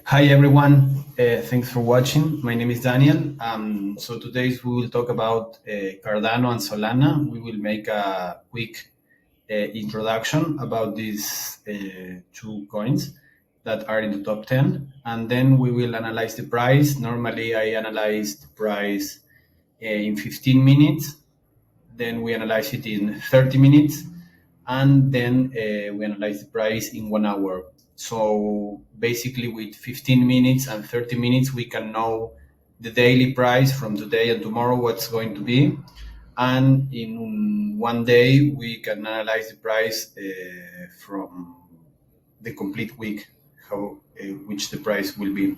Hi everyone, thanks for watching. My name is Daniel. So today we will talk about Cardano and Solana. We will make a quick introduction about these two coins that are in the top 10, and then we will analyze the price. Normally I analyze the price in 15 minutes, then we analyze it in 30 minutes, and then we analyze the price in 1 hour. So basically with 15 minutes and 30 minutes, we can know the daily price from today and tomorrow, what's going to be. And in 1 day, we can analyze the price from the complete week, which the price will be.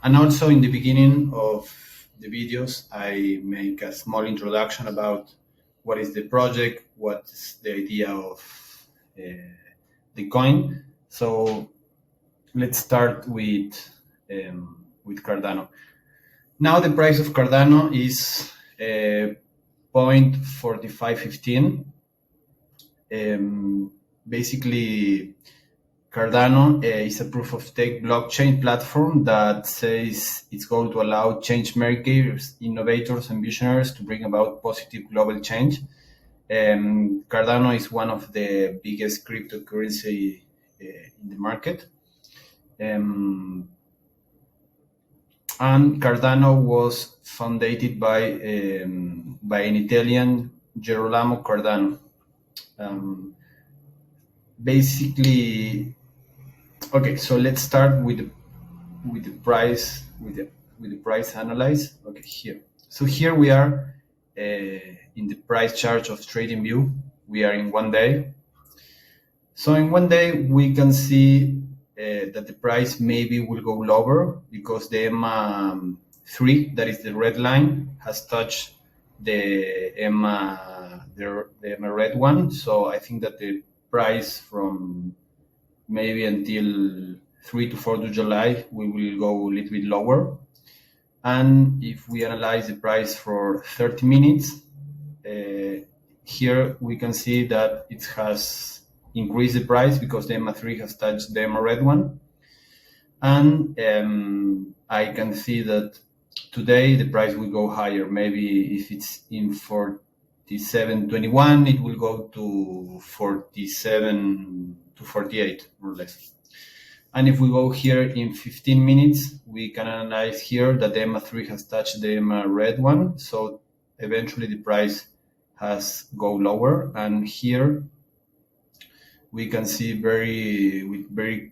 And also in the beginning of the videos, I make a small introduction about what is the project, what's the idea of the coin. So let's start with Cardano. Now the price of Cardano is 0.4515. Basically, Cardano is a proof of stake blockchain platform that says it's going to allow changemakers, innovators, and visionaries to bring about positive global change. Cardano is one of the biggest cryptocurrency in the market. And Cardano was founded by an Italian, Gerolamo Cardano. Basically, okay, so let's start with the price with the price analyze. Okay, here. So here we are in the price chart of TradingView. We are in 1 day. So in 1 day we can see that the price maybe will go lower because the EMA3, that is the red line, has touched the EMA red one. So I think that the price from maybe until 3 to 4 to July, we will go a little bit lower. And if we analyze the price for 30 minutes, here we can see that it has increased the price because the EMA3 has touched the EMA red one. And I can see that today the price will go higher. Maybe if it's in 47.21, it will go to 47 to 48, more or less. And if we go here in 15 minutes, we can analyze here that the EMA3 has touched the EMA red one. So eventually the price has go lower. And here we can see very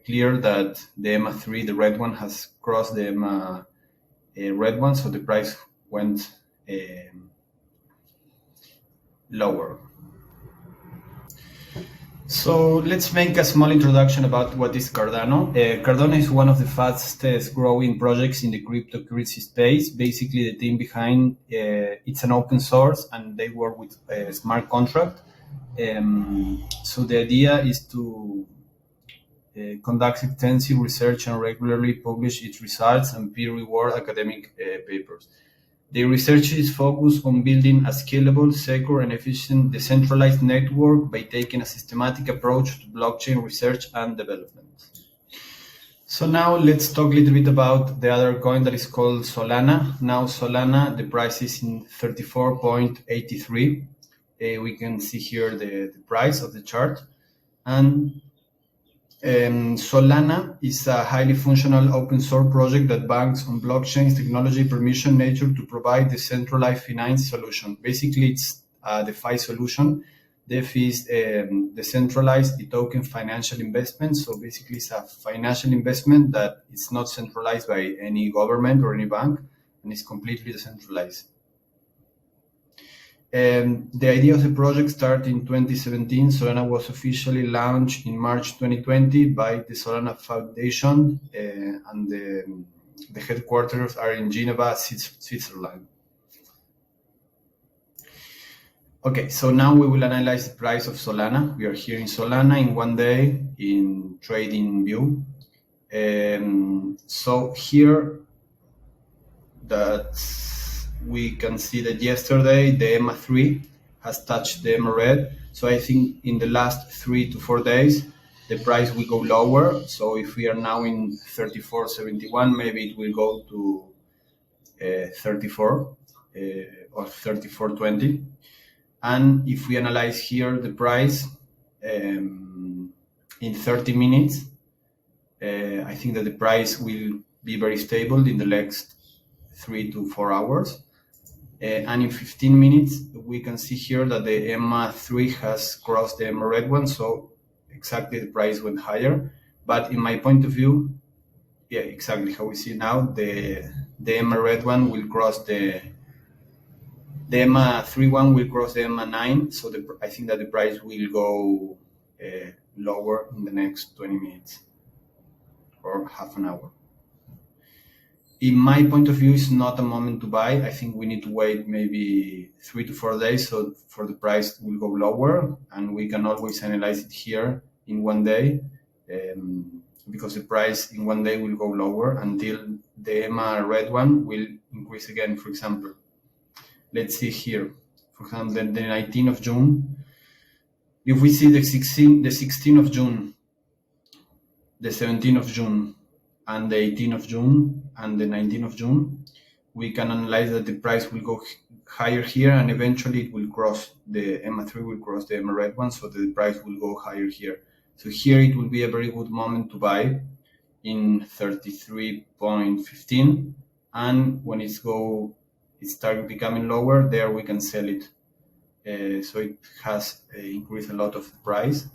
clear that the EMA3, the red one, has crossed the EMA red one. So the price went lower. So let's make a small introduction about what is Cardano. Cardano is one of the fastest growing projects in the cryptocurrency space. Basically, the team behind it's an open source and they work with a smart contract. So the idea is to conduct extensive research and regularly publish its results and peer-reward academic papers. The research is focused on building a scalable, secure, and efficient decentralized network by taking a systematic approach to blockchain research and development. So now let's talk a little bit about the other coin that is called Solana. Now Solana, the price is in 34.83. We can see here the price of the chart. And Solana is a highly functional open source project that banks on blockchain's technology permission nature to provide decentralized finance solution. Basically, it's a DeFi solution. DeFi is decentralized token financial investment. So basically, it's a financial investment that is not centralized by any government or any bank, and it's completely decentralized. The idea of the project started in 2017. Solana was officially launched in March 2020 by the Solana Foundation, and the headquarters are in Geneva, Switzerland. Okay, so now we will analyze the price of Solana. We are here in Solana in 1 day in TradingView. So here we can see that yesterday the EMA3 has touched the EMA red. So I think in the last 3 to 4 days, the price will go lower. So if we are now in 34.71, maybe it will go to 34 or 34.20. And if we analyze here the price in 30 minutes, I think that the price will be very stable in the next 3 to 4 hours. And in 15 minutes, we can see here that the EMA3 has crossed the EMA red one, so exactly the price went higher. But in my point of view, yeah, exactly how we see now, the EMA red one will cross the EMA3 one will cross the EMA9, so I think that the price will go lower in the next 20 minutes or half an hour. In my point of view, it's not a moment to buy. I think we need to wait maybe 3 to 4 days so for the price will go lower, and we can always analyze it here in 1 day because the price in 1 day will go lower until the EMA red one will increase again. For example, let's see here, for example, the 19th of June. If we see the 16th of June, the 17th of June, and the 18th of June and the 19th of June, we can analyze that the price will go higher here, and eventually it will cross the EMA3 will cross the EMA red one, so the price will go higher here. So here it will be a very good moment to buy in 33.15, and when it starts becoming lower, there we can sell it. So it has increased a lot of the price.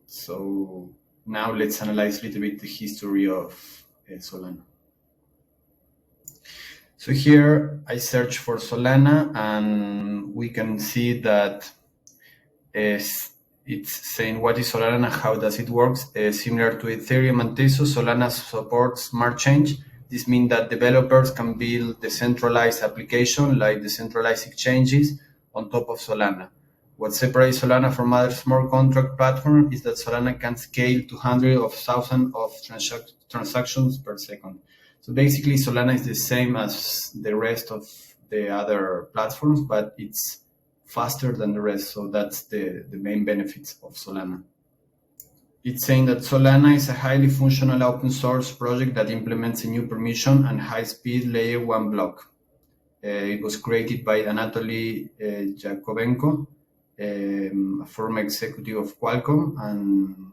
So now let's analyze a little bit the history of Solana. So here I search for Solana, and we can see that it's saying what is Solana and how does it work. Similar to Ethereum and Tezos, Solana supports smart change. This means that developers can build decentralized application like decentralized exchanges on top of Solana. What separates Solana from other smart contract platforms is that Solana can scale to hundreds of thousands of transactions per second. So basically, Solana is the same as the rest of the other platforms, but it's faster than the rest. So that's the main benefits of Solana. It's saying that Solana is a highly functional open source project that implements a new permission and high-speed layer 1 block. It was created by Anatoly Yakovenko, a former executive of Qualcomm, and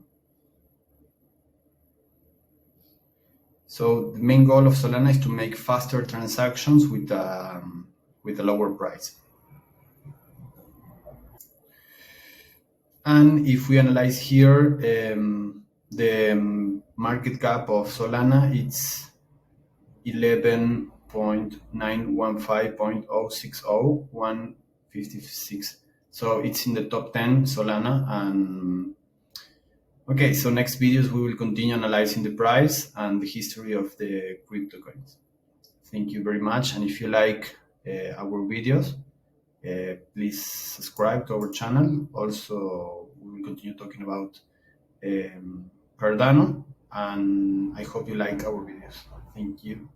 so the main goal of Solana is to make faster transactions with a lower price. And if we analyze here, the market cap of Solana, it's 11.915.060,156. So it's in the top 10 Solana. And okay, so next videos we will continue analyzing the price and the history of the crypto coins. Thank you very much. And if you like our videos, please subscribe to our channel. Also, we will continue talking about Cardano, and I hope you like our videos. Thank you.